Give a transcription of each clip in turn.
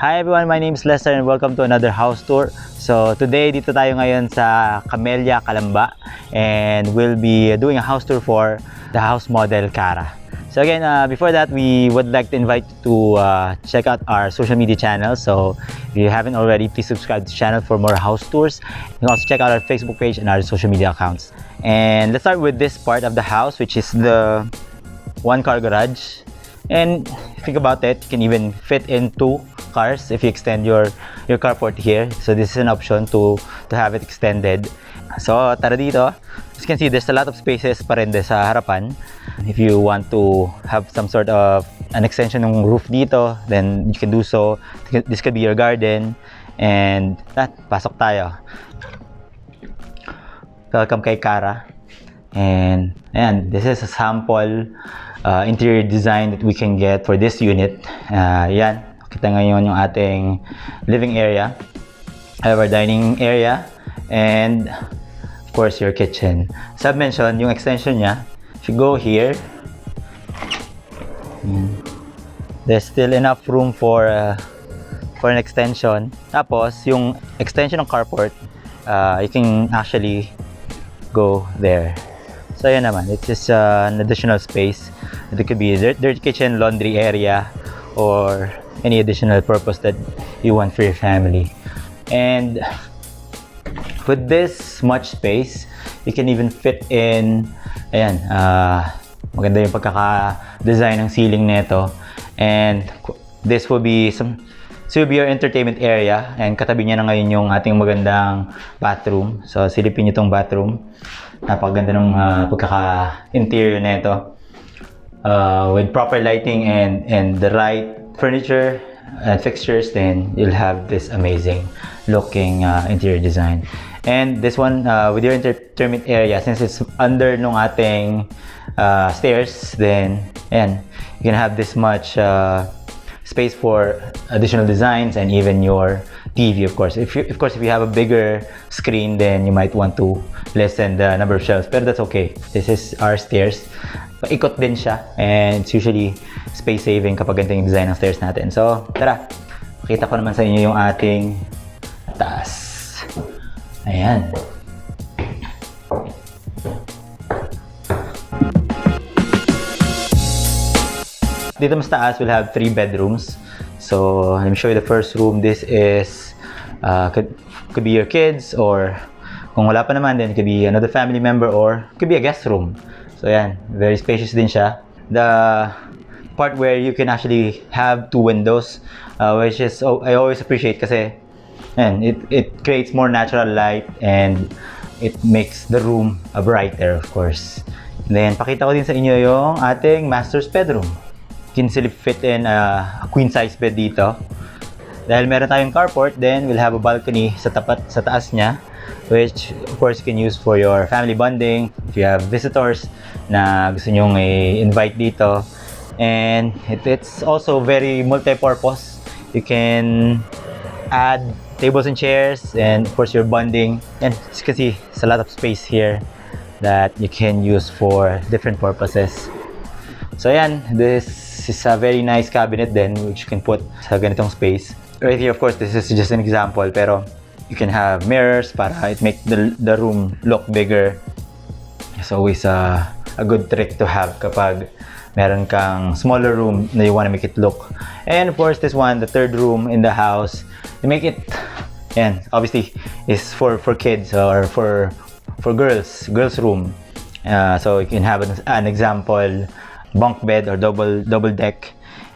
Hi everyone, my name is Lester and welcome to another house tour. So today dito tayo ngayon sa Camella, Calamba, and we'll be doing a house tour for the house model Cara. So again, before that, we would like to invite you to check out our social media channels. So if you haven't already, please subscribe to the channel for more house tours. You can also check out our Facebook page and our social media accounts. And let's start with this part of the house, which is the one-car garage. And think about it, you can even fit in 2 cars if you extend your carport here. So this is an option to have it extended. So tara dito. As you can see, there's a lot of spaces pa rin sa harapan. If you want to have some sort of an extension ng roof dito, then you can do so. This could be your garden. And pasok tayo. Welcome kay Cara. And ayan, this is a sample interior design that we can get for this unit. Yan, kita ngayon yung ating living area. I have our dining area and of course your kitchen. As I've mentioned, yung extension niya, if you go here, there's still enough room for an extension. Tapos yung extension ng carport, you can actually go there. So ayan naman, it's just an additional space. It could be their kitchen, laundry area, or any additional purpose that you want for your family. And with this much space, you can even fit in, ayan, maganda yung pagkaka-design ng ceiling nito. And this will be your entertainment area, and katabi niya na ngayon yung ating magandang bathroom. So silipin niyo tong bathroom. Napakaganda ng pagkaka-interior nito. With proper lighting and the right furniture and fixtures, then you'll have this amazing looking interior design. And this one, with your entertainment area, since it's under nung ating stairs, then ayan, you can have this much space for additional designs and even your TV, of course. If you have a bigger screen, then you might want to lessen the number of shelves, pero that's okay. This is our stairs. Paikot din siya, and it's usually space saving kapag ganito yung design ng stairs natin. So tara, pakita ko naman sa inyo yung ating taas. Ayan. Dito mas taas, we'll have 3 bedrooms. So let me show you the first room. This is could be your kids, or kung wala pa naman, then it could be another family member, or it could be a guest room. So yan, very spacious din siya. The part where you can actually have 2 windows, which is I always appreciate kasi yan, it creates more natural light and it makes the room brighter, of course. And then pakita ko din sa inyo yung ating master's bedroom. You can still fit in a queen size bed dito. Dahil meron tayong carport, then we'll have a balcony sa taas niya, which of course you can use for your family bonding if you have visitors na gusto nyong i-invite dito. And it's also very multi-purpose. You can add tables and chairs, and of course your bonding. And as you can see, there's a lot of space here that you can use for different purposes. So ayan, this is a very nice cabinet then, which you can put sa ganitong space. Right here, of course, this is just an example, pero you can have mirrors para it make the room look bigger. It's always a good trick to have kapag meron kang smaller room na you want to make it look. And of course, this one, the third room in the house, to make it, and obviously, is for kids or for girls room. So you can have an example bunk bed or double deck,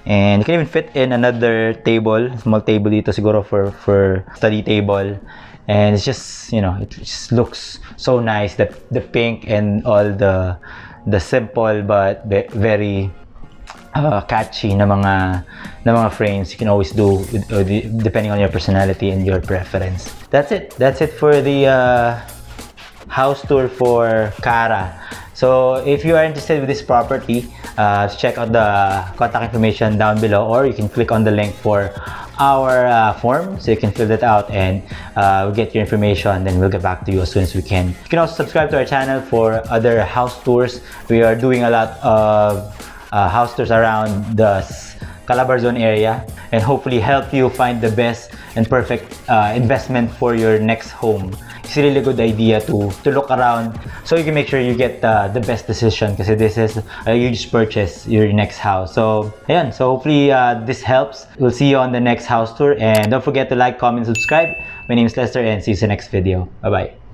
and you can even fit in another table, small table dito siguro for study table. And it's just, you know, it just looks so nice, the pink and all the simple but very catchy na mga frames you can always do depending on your personality and your preference. That's it for the house tour for Cara. So if you are interested with this property, check out the contact information down below, or you can click on the link for our form so you can fill that out, and we'll get your information, then we'll get back to you as soon as we can. You can also subscribe to our channel for other house tours. We are doing a lot of house tours around the Calabarzon area and hopefully help you find the best and perfect investment for your next home. It's really a good idea to look around so you can make sure you get the best decision because this is a huge purchase, your next house. So ayan, so hopefully this helps. We'll see you on the next house tour, and don't forget to like, comment, subscribe. My name is Lester, and see you in the next video. Bye bye.